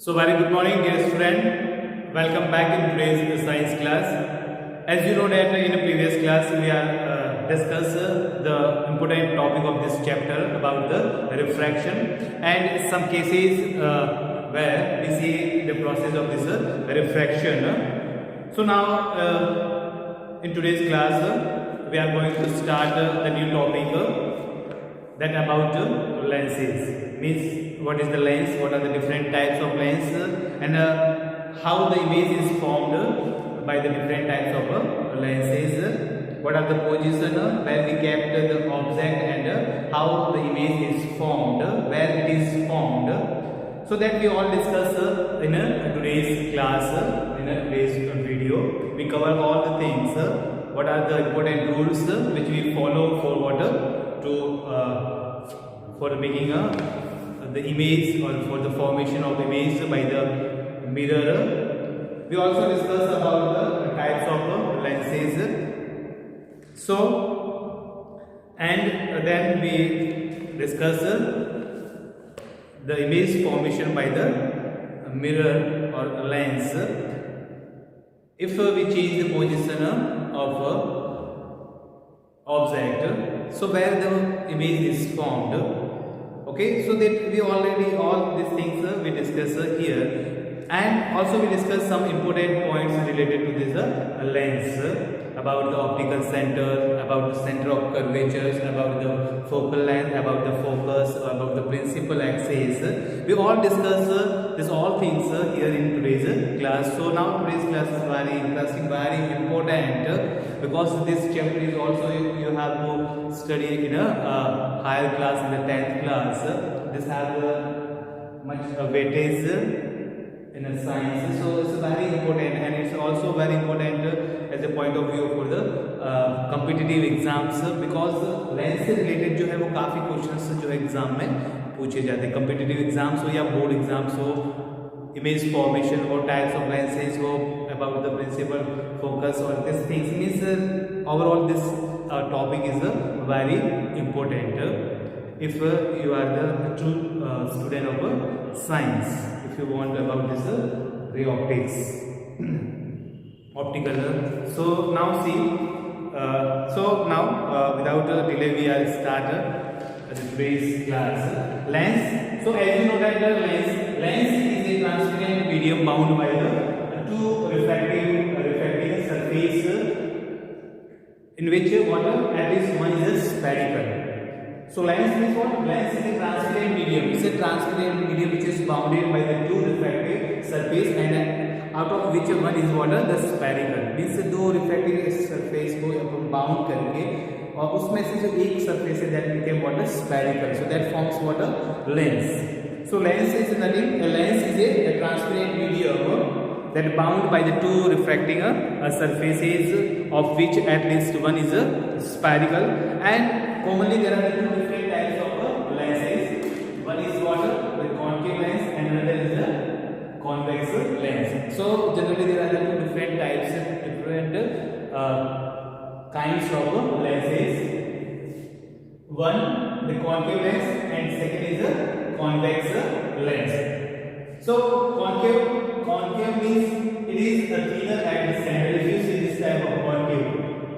So very good morning dear student, welcome back in today's science class. As you know that in a previous class we are discuss the important topic of this chapter about the refraction and some cases where we see the process of this refraction. So now in today's class we are going to start the new topic that about lenses. Means what is the lens, what are the different types of lens, and how the image is formed by the different types of lenses, what are the position where we kept the object, and how the image is formed, where it is formed. So that we all discuss in today's class, in today's video. We cover all the things, what are the important rules which we follow for what for making the image or for the formation of image by the mirror. We also discuss about the types of lenses. So, and then we discuss the image formation by the mirror or lens. If we change the position of object, so where the image is formed. Okay, so that we already all these things we discuss here, and also we discuss some important points related to this lens, about the optical center, about the center of curvatures, about the focal length, about the focus, about the principal axis. We all discuss this all things here in today's class. So now today's class is very interesting, very important, because this chapter is also you have to study in a higher class, in the 10th class. This has much weightage in a science, so it's very important, and it's also very important as a point of view for the competitive exams, because lens से related जो है वो काफ़ी questions जो है exam में पूछे जाते हैं. competitive एग्जाम्स हो या बोर्ड एग्जाम्स हो, image formation or types of lenses हो, about the principal focus or this things, means overall this topic is very important if you are the true student of science, if you want about this ray optics, optical. So now see, without delay we are start today's class. Lens. So as you know that the lens is a transparent medium bound by the two refracting surface, in which water at least one is spherical. So lens means what? Lens is a transparent medium. It's a transparent medium which is bounded by the two refractive surface, and out of which one is water the spherical. Means दो refractive surface को अपन bound करके और उसमें से जो एक surface है that became what is spherical. So that forms what a lens. So lens is nothing. A lens is a transparent medium that bound by the two refracting surfaces, of which at least one is spherical, and commonly there are two different types of lenses. One is what? The concave lens, and another is the convex lens. So generally there are two different types, different kinds of lenses. One, the concave lens, and second is the convex lens. So concave means it is a thinner at the center. If you see this type of concave,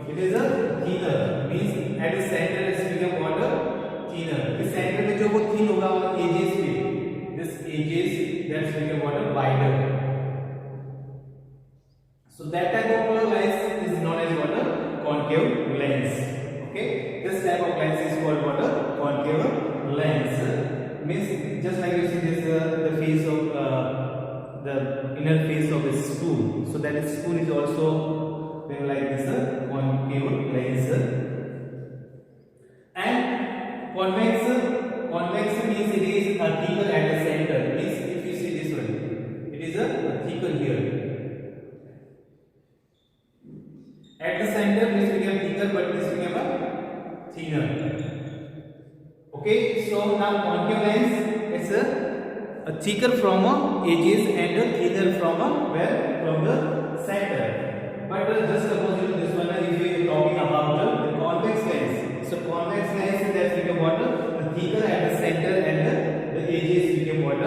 it is a thinner, means at the center is become what? Thinner. The center में जो वो thin होगा और edges पे, this edges that's become what? Wider. So that type of lens is known as what? Concave lens. Okay, this type of lens is called what? Concave lens. Means just like you see this the face of the inner face of a spoon. So that spoon is also like this concave lens. And convex means it is a thicker at the center. Means if you see this one, it is a thicker here. At the center this became thicker, but this became a thinner. Okay, so now concave lens is a thicker from edges and thinner from where? From the center. But just opposite this one, if we are talking about the convex lens. So convex lens that become what? Thicker at the center, and the edges become what?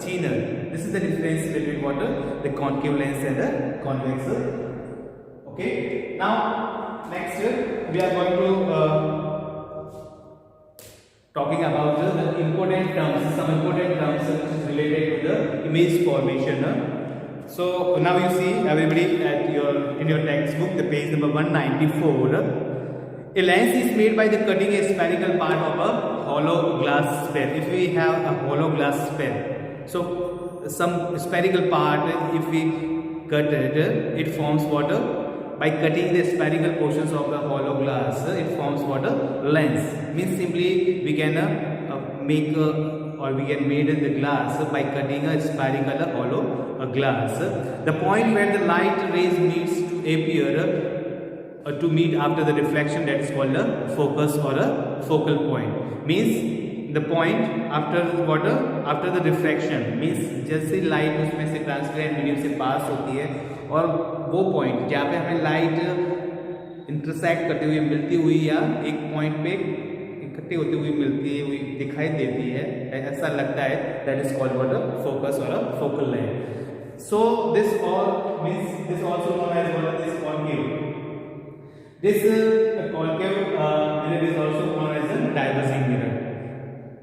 Thinner. This is is the difference between what the concave lens and the convex. Okay, now next we are going to talking about the important terms, some important terms which is related to the image formation. So now you see everybody at in your textbook, the page number 194. A lens is made by the cutting a spherical part of a hollow glass sphere. If we have a hollow glass sphere, so some spherical part, if we cut it, it forms what? By cutting the spherical portions of the hollow glass, it forms what? Lens. Means simply we can make or we can made the glass by cutting a spherical hollow glass. The point where the light rays meets to appear to meet after the reflection, that is called a focus or a focal point. Means the point after what? After the refraction, means जैसे light उसमें से transparent medium से पास होती है और वो point जहाँ पे हमें लाइट इंटरसेक्ट करते हुए मिलती हुई या एक पॉइंट पे इकट्ठी होती हुई मिलती हुई दिखाई देती है, ऐसा लगता है, that is called what? Focus और focal length. So this all means this also known as what? This concave. This concave mirror is also known as a diverging mirror.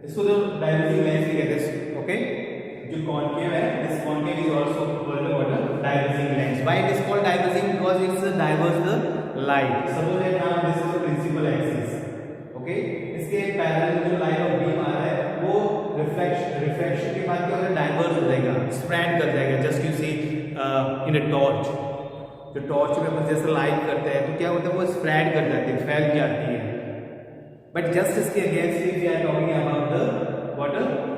इसको जो diverging lens भी कहते हैं. ओके, जो concave है, this concave is also called what? Diverging lens. Why it is called diverging? Because it's diverge the light. Suppose that now this is the principal axis. Okay, इसके parallel जो line of beam आ रहा है वो refraction के बाद क्या होगा? Diverge हो जाएगा, spread कर जाएगा. Just you see in a torch. जो टॉर्च में अपन जैसे लाइट करते हैं तो क्या होता है? वो स्प्रेड कर जाती है, फैल जाती है. बट जस्ट इसके against we are talking about the what?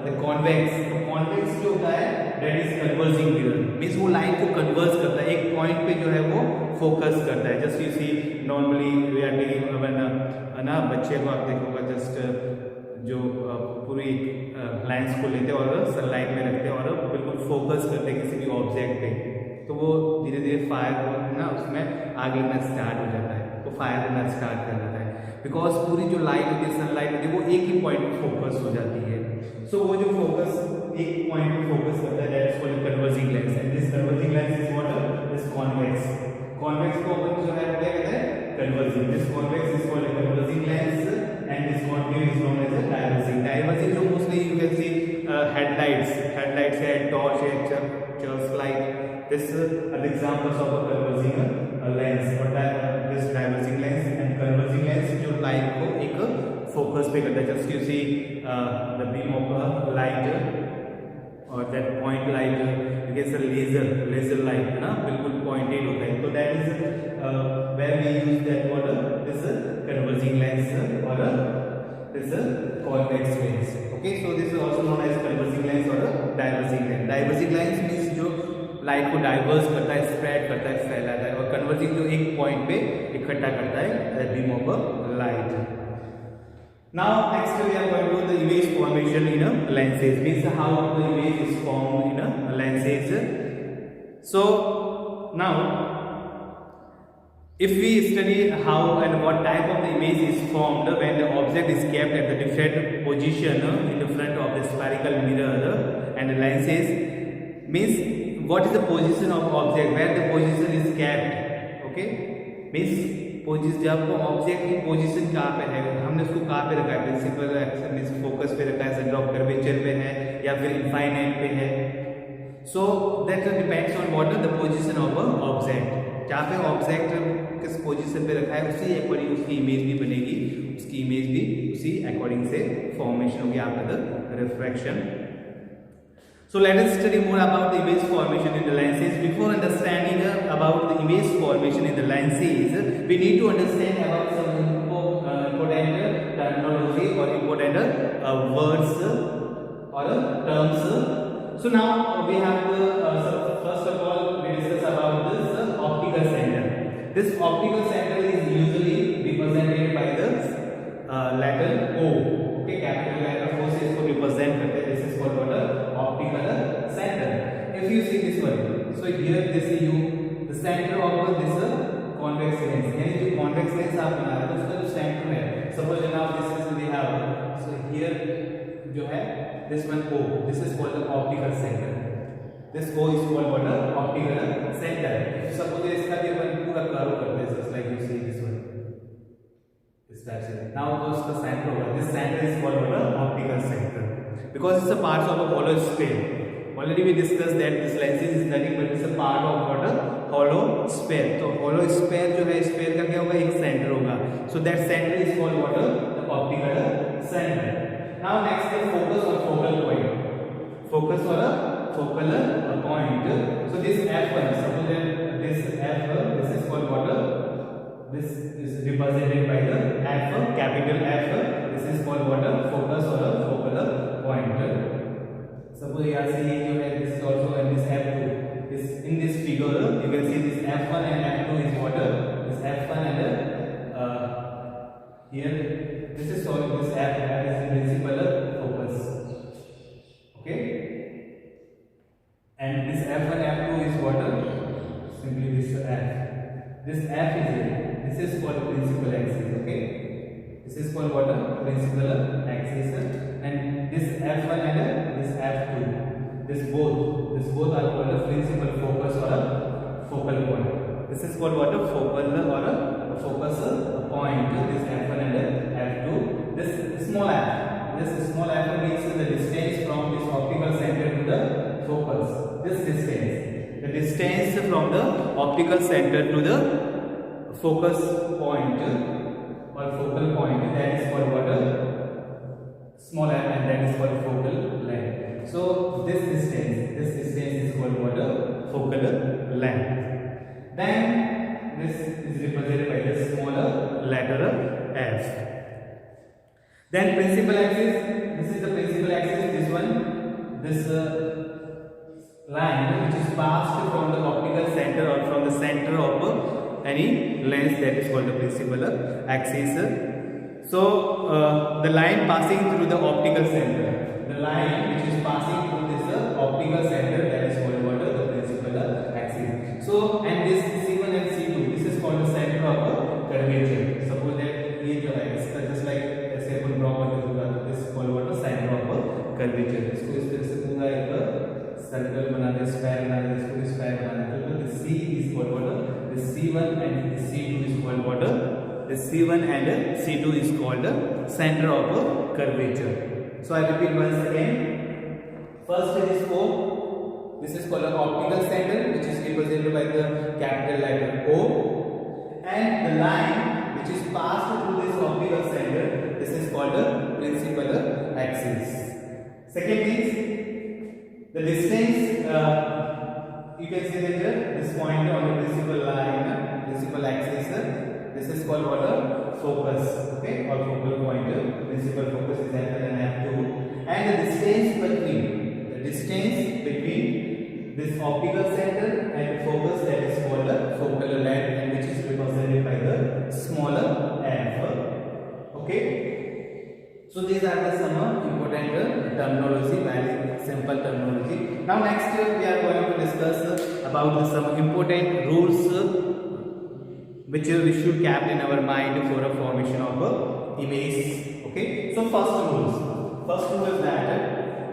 The convex. तो कॉन्वेक्स जो होता है that is converging mirror. Means वो लाइट को कन्वर्ज करता है, एक पॉइंट पे जो है वो फोकस करता है. Just you see normally we are taking ना बच्चे को आप देखोगे जस्ट जो पूरी लाइंस को लेते और सनलाइट में रखते और बिल्कुल फोकस करते किसी भी ऑब्जेक्ट पे, तो वो धीरे धीरे फायर ना उसमें आग लगना स्टार्ट हो जाता है, तो फायर करना स्टार्ट कर जाता है. बिकॉज पूरी जो लाइट होती है, सनलाइट होती है, वो एक ही पॉइंट पे फोकस हो जाती है. सो वो जो फोकस एक पॉइंट पे फोकस करता है that is called converging lens. And this converging lens is what? Is convex. Convex को अपन जो है क्या कहते हैं? Converging. This convex is called converging lens and this concave is known as diverging. Diverging जो mostly you can see headlights है, torch है, church light. This are the examples of a converging lens or this diverging lens. And converging lens जो light को एक focus पे करता है. Just you see the beam of light और that point light, you can say laser light है ना, बिल्कुल पॉइंटेड होता है. तो that is where we use that what? This converging lens or this convex lens. Okay, so this is also known as converging lens or diverging lens. Diverging lens means जो light को diverse करता है, spread करता है, फैलाता है. और converging जो एक पॉइंट पे इकट्ठा करता है beam of light. Now next we are going to the image formation in lenses. Means how the image is formed in lenses. So now if we study how and what type of the image is formed when the object is kept at the different position in the front of the spherical mirror and the lenses, means what is the position of object, where the position is kept. Okay, means position, जब object की position कहाँ पे है, हमने उसको कहाँ पे रखा है? प्रिंसिपल एक्सिस मींस फोकस पे रखा है, सेंटर ऑफ कर्वेचर पे है या फिर इनफाइनाइट पे है. So that depends on what the position of a object. जहाँ पे ऑब्जेक्ट किस पोजीशन पे रखा है उसी अकॉर्डिंग उसकी इमेज भी बनेगी, उसकी इमेज भी उसी अकॉर्डिंग से फॉर्मेशन होगी after the refraction. So let us study more about the image formation in the lenses. Before understanding about the image formation in the lenses, we need to understand about some important terminology or important words or terms. So now we have first of all we discuss about this optical center. This optical center is usually represented by the letter O. Okay, capital letter O से इसको represent करते हैं. This is called what? Optical center. If you see this one, so here this is the center of this convex lens. यानी जो convex lens आप बना रहे हो उसका जो center है, suppose now this is we have, so here जो है this one O, this is called the optical center. This O is called what? A optical center. If suppose इसका भी अपन पूरा कर्व करते हैं, just like you see this one. This type से. Now जो इसका center होगा, this center is called what? A optical center. Because it's a part of a hollow sphere. Already we discussed that this lens is nothing but it's a part of what? A hollow sphere. तो hollow sphere जो है, sphere का क्या होगा? एक center होगा. So that center is called what? The optical center. Now next the focus or focal point. Focus or a focal point. So this F1, suppose that this F, this is called what? This is represented by the F, capital F. This is called what? Focus or a focal point. Suppose here see you have this is also and this F2. This in this figure you can see this F1 and F2 is what? This F1 and here this is called this F is the principal focus. Okay. And this F1, F2 is what? Simply this F. This F is here. This is called principal axis. Okay. This is called what? Principal axis. And this F1 and this F2. This both are called a principal focus or a focal point. This is called what? A focal or a focus point. This F1 and F2. This small f. This small f means the distance from this optical center to the focus. This distance, the distance from the optical center to the focus point or focal point, that is called what? Small f, and that is called focal length. So this distance is called what? Focal length. Then this is represented by the smaller letter f. Then principal axis, this is the principal axis, this one, this line which is passed from the optical center or from the center of any lens, that is called the principal axis. So the line passing through the optical center, the line which is passing through this optical center, that is called what? The principal axis. So and this C1 and C2, this is called the center of curvature. Suppose that ये जो है इसका just like ऐसे अपन draw करके होगा, तो this is called what? The center of curvature. इसको इस तरह से पूरा एक सर्कल बना दे, स्क्वायर बना दे, इसको स्क्वायर बना दे, तो the C is called what? The C1 and the C2 is called what? The C1 and C2 is called the center of curvature. So I repeat once again. First is O. This is called an optical center, which is represented by the capital letter O, and the line which is passed through this optical center, this is called the principal axis. Second is the distance, you can see that this point on the principal line, principal axis, this is called what? A focus, okay, or focal point. Principal focus is F1 and F2, and the distance between this optical center and focus, that is called a focal length, and which is represented by the smaller f. Okay. So these are the some important terminology, very simple terminology. Now next we are going to discuss about some important rules which we should keep in our mind for a formation of a image. Okay. So first rule is that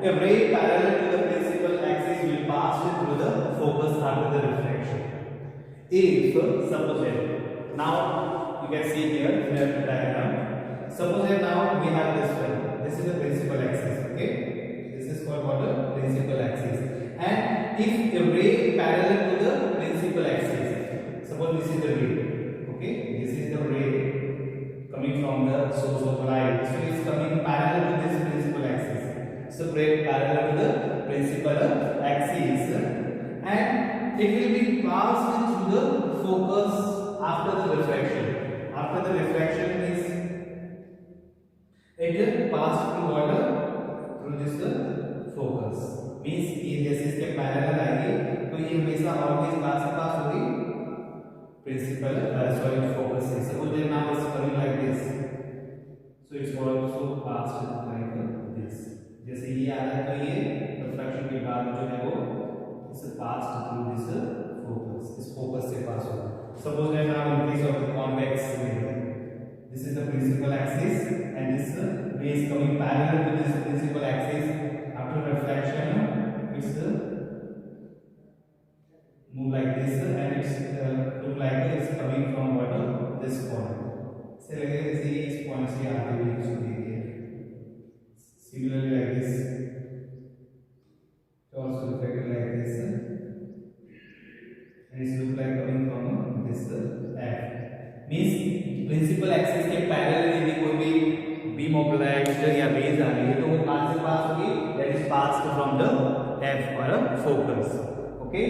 a ray parallel to the principal axis will pass through the focus after the refraction. If suppose that now you can see here in the diagram. Suppose that now we have this one. This is the principal axis. Okay, this is called what? The principal axis. And if a ray parallel to the principal axis, suppose this is the ray. Okay, this is the ray coming from the source of light. So it is coming parallel to this principal axis. So ray parallel to the principal axis, and it will be passed through the focus after the refraction. After the refraction is it passed through water through this focus. Means ये जैसे इसके parallel आएगी तो ये हमेशा always कहाँ से pass होगी? Principal focus से. Suppose that now it's coming like this, so it's also passed like this. जैसे ये आ रहा है तो ये refraction के बाद जो है वो इसे passed through this focus. इस focus से पास होगा. Suppose that now in case of the convex ray, this is the principal axis, and this ray is coming parallel to this principal axis. After refraction, it's it's look like it's coming from what this point. Say like this point से आगे भी इसको देखिए. Similarly like this, it also look like this, and it look like coming from this F. Means principal axis के parallel यदि कोई भी beam of light या rays आ रही है तो वो कहाँ से पास होगी? That is passed from the F or focus. Okay?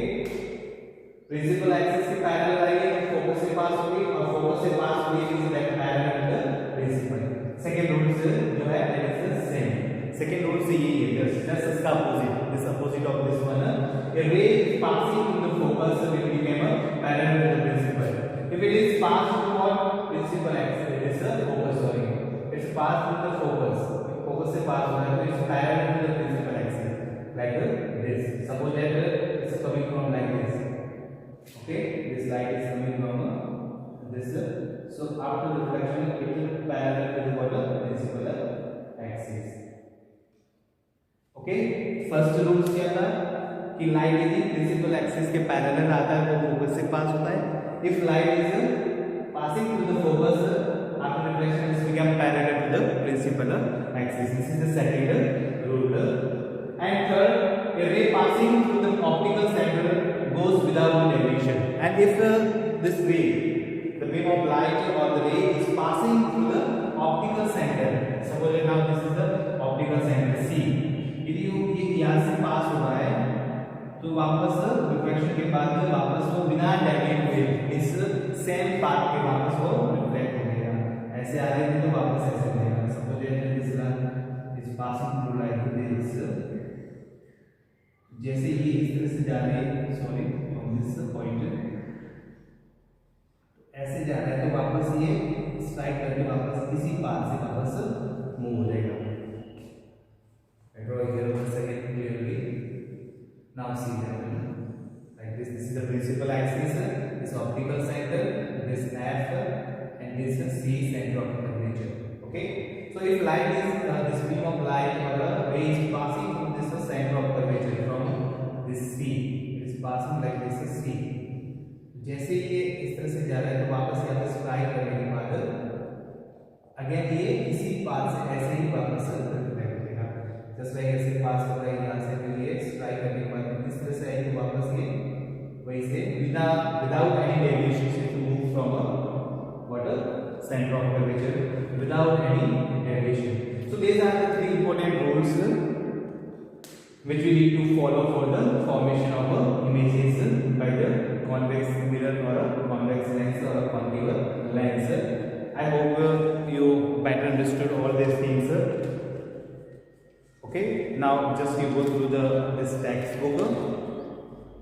Principal axis के पैरेलल आई है तो फोकस से पास होगी और फोकस से पास होगी is that parallel to the principal. Second rule से जो है that is the same. Second rule से यही है जस्ट इसका opposite, this opposite of this one. A ray is passing through the focus will become parallel to the principal. If it is pass through what principal axis, it is the focus, sorry, it's pass through the focus. Focus से pass हो रहा है तो it's parallel to the principal axis like this. Suppose that it's coming from like this. Okay, this light is coming from this, so after the reflection it will parallel to the principal axis. Okay, first rule क्या था कि light यदि principal axis के parallel आता है तो focus से पास होता है. If light is passing through the focus after reflection it become parallel to the principal axis. This is the second rule. And third, a ray passing through the optical center goes without deviation, and if this ray, the beam of light or the ray is passing through the optical center, suppose now this is the optical center C, यदि ये यहाँ से pass हो रहा है तो वापस reflection के बाद में वापस वो बिना डेविएट हुए इस सेम पाथ पे वापस वो रिफ्लेक्ट हो जाएगा. ऐसे आ रही थी तो वापस ऐसे हो जाएगा. Suppose this is passing through like this, जैसे ये इस तरह से जा रहे हैं, सॉरी फ्रॉम दिस पॉइंट ऐसे जा रहा है तो वापस ये स्ट्राइक करके वापस इसी पाथ से वापस मूव हो जाएगा. Draw here once again clearly. Now see that like this. This is the principal axis, this optical center, this F, and this C center of curvature. Okay, so if light is this beam of light or a ray is passing from this center of curvature from this C, it is passing like this C. जैसे ये इस तरह से जा रहा है तो वापस यहाँ पे स्ट्राइक करने के बाद अगेन ये इसी पाथ से ऐसे ही वापस रिफ्लेक्ट करेगा. जस्ट लाइक ऐसे पास हो रहा है यहाँ से, फिर ये स्ट्राइक करने के बाद इस तरह से आएगी वापस ये वही से without any deviation to move from what center of curvature without any deviation. So these are the three important rules which we need to follow for the formation of images by the convex mirror or a convex lens or a concave lens. I hope you better understood all these things. Okay, now just you go through this textbook.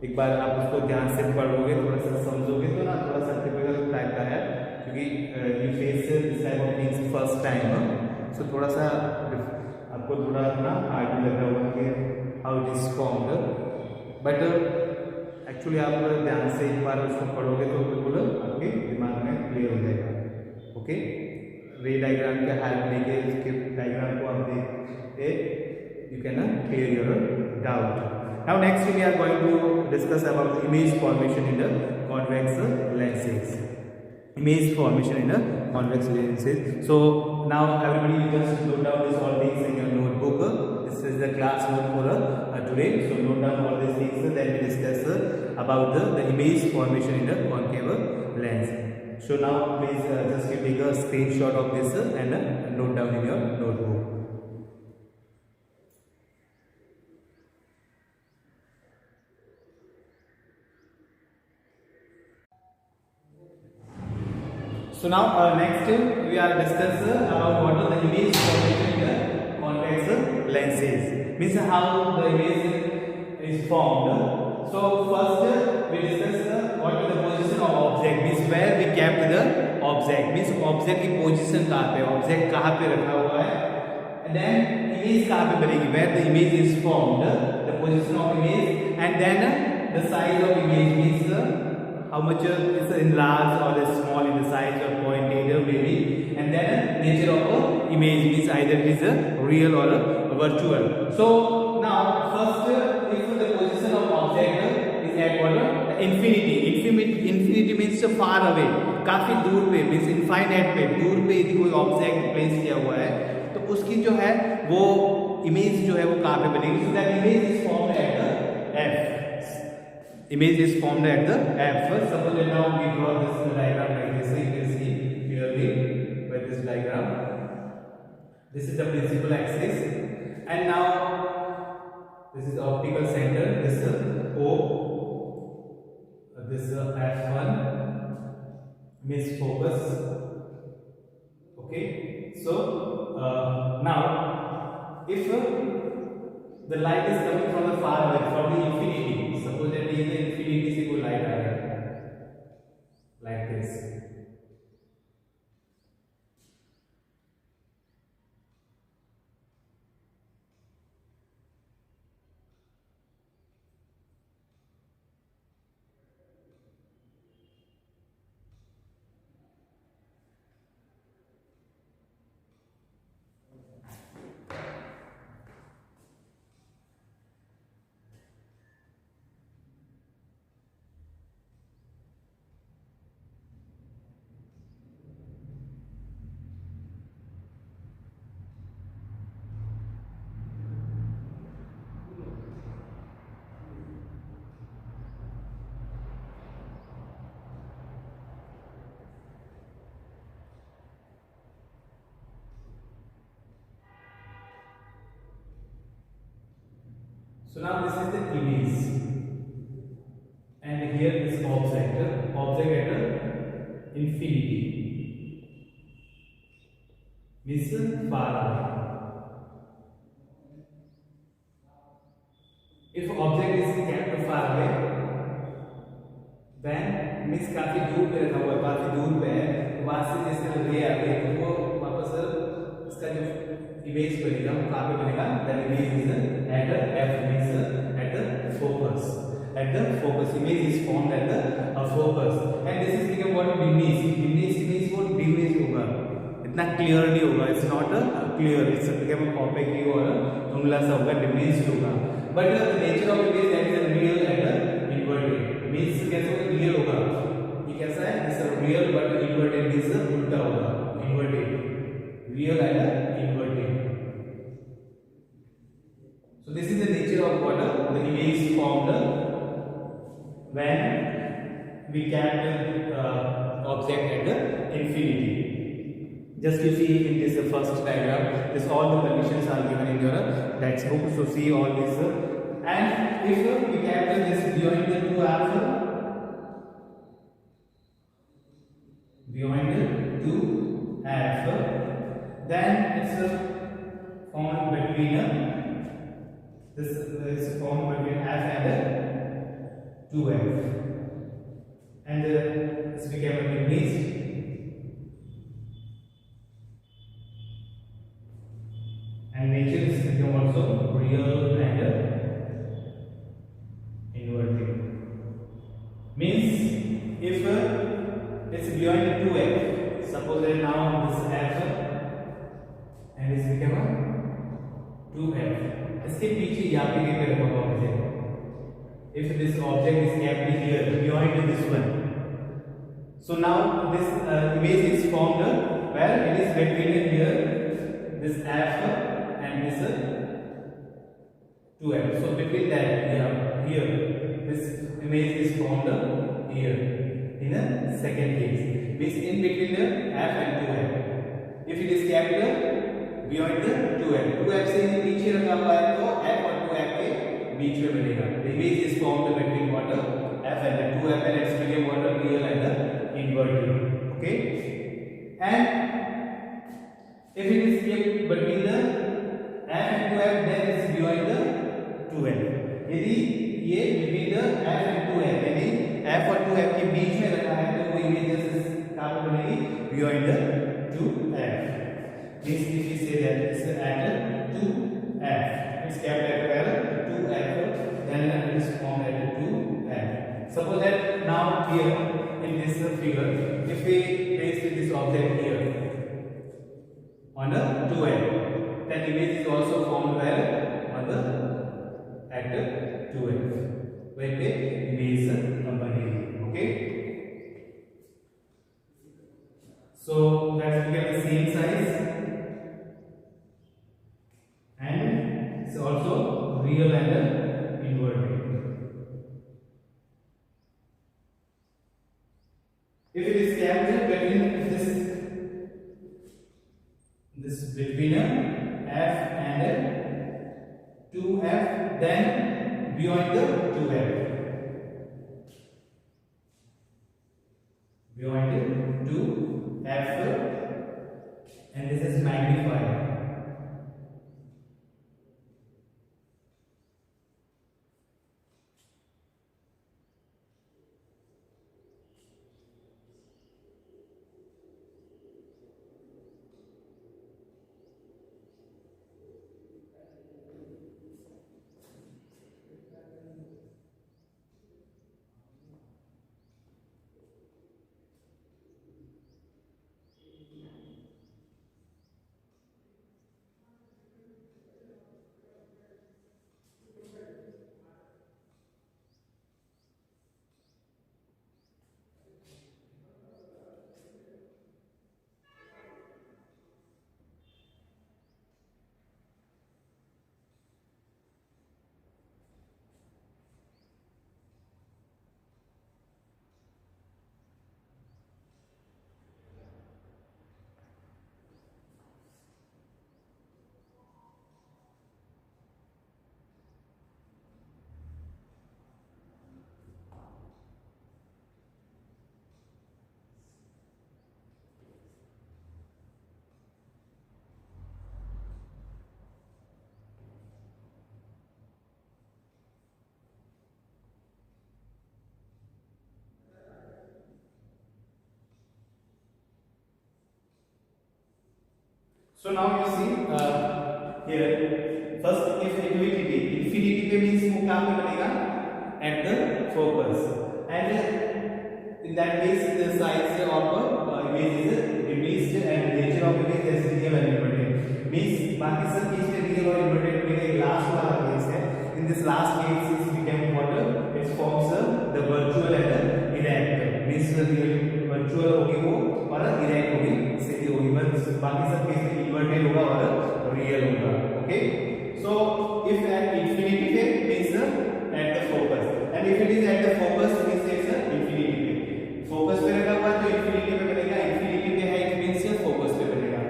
एक बार आप उसको ध्यान से पढ़ोगे, थोड़ा सा समझोगे तो ना थोड़ा सा टिपिकल टाइप का है क्योंकि you face this type of things first time. So थोड़ा सा आपको थोड़ा ना हार्ड लग रहा होगा कि how it is formed, but actually आप ध्यान से एक बार उसको पढ़ोगे तो बिल्कुल आपके दिमाग में क्लियर हो जाएगा. ओके, रे डायग्राम के हेल्प लेके उसके डायग्राम को आप देख के you can clear your doubt. Now next we are going to discuss about the image formation in the convex lenses. Image formation in the convex lenses. So now everybody just note down this all things in your notebook. This is the class note for today. So note down all these things. Then we discuss about the image formation in the concave lens. So now please just you take a screenshot of this and note down in your notebook. So now next we are discuss about what are the image formation in the convex lenses. Means how the image is formed. So first we discuss what is the position of object. Means where we kept the object. Means object की position कहाँ पे, object कहाँ पे रखा हुआ है. And then image कहाँ पे बनेगी. Where the image is formed, the position of image, and then the size of image means how much is enlarged or is small in the size or pointed maybe, and then nature of a image means either it is a real or a virtual. So now first if the position of object is at what infinity just far away, काफी दूर पे, means infinite पे, दूर पे यदि कोई object place किया हुआ है तो उसकी जो है वो इमेज जो है वो कहाँ पे बनेगी? So that image is formed at the F, image is formed at the F. Suppose that now we draw this diagram like this, so you can see clearly by this diagram. This is the principal axis, and now this is the optical center, this O, this F1 means focus. Okay, so now if the light is coming from the far away, from the infinity, suppose that ये the infinity से कोई light आ रहा है like this. So now this is the image, and here is object at infinity, means far away. If object is kept far away, then means काफी दूर पे रखा हुआ है, काफी दूर पे है, वहां से जैसे रे आ गई तो वो वापस इसका जो इमेज बनेगा वो कहाँ पे बनेगा? That image is at the f, means at the focus, at the focus. Image is formed at the focus, and this is become what? Diminish. Diminish means what? Diminish होगा, इतना क्लियर नहीं होगा, it's not clear, it's become opaque और धुंधला सा होगा, diminished होगा. But the nature of it is that is real and inverted, means कैसे होगा? क्लियर होगा. ये कैसा है? It's real but inverted means उल्टा होगा, inverted, real and inverted. So this is the nature of what the image formed when we kept object at the infinity. Just you see in this first diagram, this all the conditions are given in your textbook. So see all this, and if we kept this beyond the 2f, then it's formed between this is formed between f and 2f, and this became a diminished, and nature is become also real and inverted. Means if it's beyond 2f, suppose that now this f and this become a 2f, इसके पीछे यहाँ पे क्या रखा हुआ object? If this object is kept here beyond this one, so now this image is formed where it is between here this f and this 2f. So between that here this image is formed here in a second case, means in between the f and 2f. If it is kept beyond the 2f, 2f से नीचे रखा हुआ है तो f और 2f के बीच में बनेगा. The image is formed between what? F and the 2f, and it's became what? Real and inverted. Okay, and if it is kept between the f and 2f, then it's beyond the 2f. यदि ये between the f and 2f, यानी f और 2f के बीच में रखा है तो वो इमेज कहाँ पे बनेगी? Beyond the 2f. This if we say that it's at 2f, it's kept at 2f, then it is formed at 2f. Suppose that now here in this figure, if we place this object here on the 2f, then image is also formed where? On the at 2f, where the image बनेगी. Okay. also real and inverted. If it is kept between this between f and 2f, then beyond the 2f, beyond 2f, and this is magnified. So now you see here, first if infinity पे means वो क्या पे बनेगा at the focus, and in that case the size of image is imaged and nature of image is real and inverted, means बाकी सब case में real और inverted में एक last वाला केस है. In this last case is became what it forms the virtual and erect, means the real virtual होगी वो और erect होगी सीधी होगी, बस बाकी सब केस में inverted होगा और real होगा. Okay, so if at infinity पे means at the focus, and if it is at the focus means it's infinity पे. Focus पे रखा हुआ तो infinity पे बनेगा, infinity पे है it means focus पे बनेगा.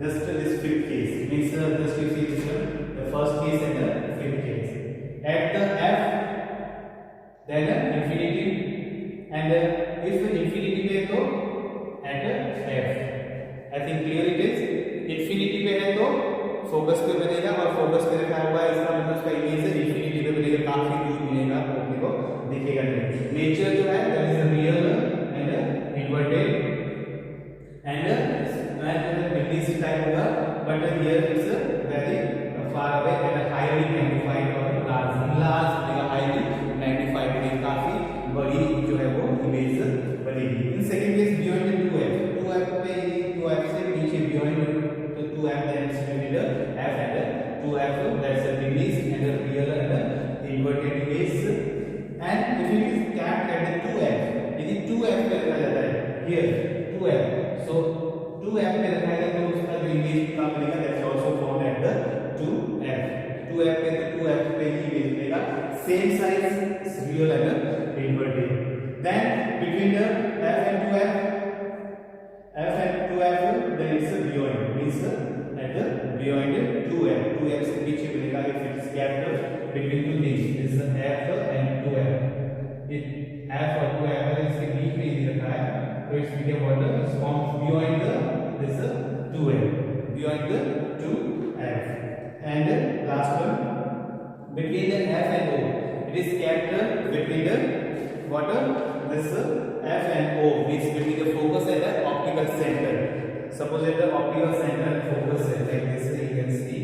Just this fifth case means just you see this the first case and the fifth case. At the f then infinity, and if infinity पे तो at f. I think clear it is. Infinity पे है तो focus पे बनेगा, और focus पे रखा हुआ है इसका मतलब उसका इमेज है इंफिनिटी पे बनेगा, काफी दूर मिलेगा अपने को दिखेगा नहीं. नेचर जो है that is real and inverted, and magnific type होगा, but here it's very far away and highly magnified और लार्ज बनेगा, हाईली मैग्नीफाइड बनेगा, काफी बड़ी जो है वो इमेज बनेगी. In second case beyond 2f पे 2f से नीचे beyond 2f then it's considered f and 2f, that's a image and a real and inverted image. And if it is kept at the 2f, यदि 2f पे रखा जाता है here 2f, so 2f पे रखा जाएगा तो उसका जो इमेज का बनेगा that's also found at the 2f पे, तो 2f पे ही इमेज बनेगा, same size real and inverted. Then between the f and 2f then it's a beyond, means at the beyond 2f से पीछे बनेगा if it is kept between two things, this is f and 2f. it f और 2f है इसके बीच में ही रखा है, तो it's became what is formed beyond this 2f, beyond the 2f. And last one between the f and o, it is kept between the what this f and o, means between the focus and the optical center. Suppose that the optical center and focus is like this, you can see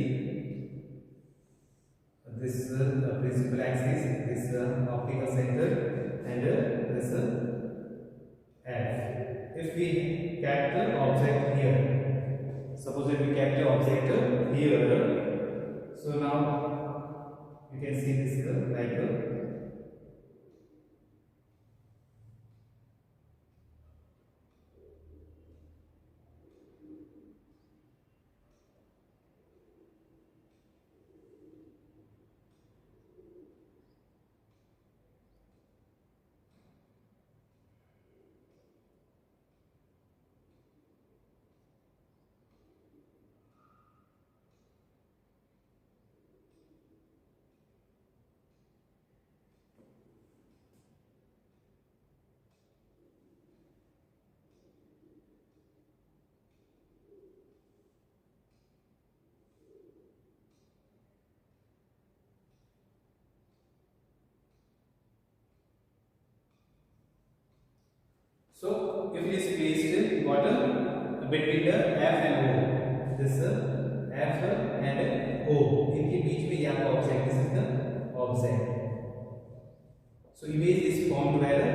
this the principal axis, this optical center, and this f. If we kept the object here, suppose that we kept the object here, so now you can see this like So if it is placed what between the F and O, this F and O, इनके बीच में यहाँ पर object, this is the object. So image is formed where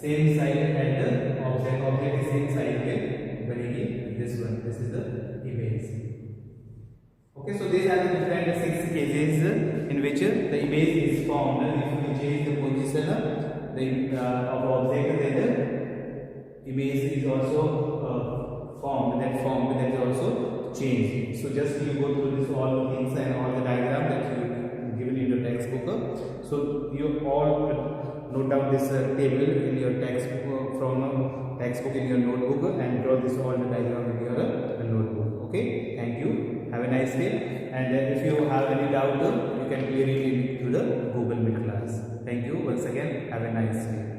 same side and the object is same side पे बनेगी this one. This is the image. Okay, so these are the different 6 cases in which the image is formed. If we change the position of object, then the image is also formed. That is also changed. So just you go through this all things and all the diagram that you given in your textbook. So you all note down this table in your textbook from textbook in your notebook and draw this all the diagram in your notebook. Okay, thank you. Have a nice day. And if you have any doubt, you can clear it into the Google Meet class. Thank you once again. Have a nice day.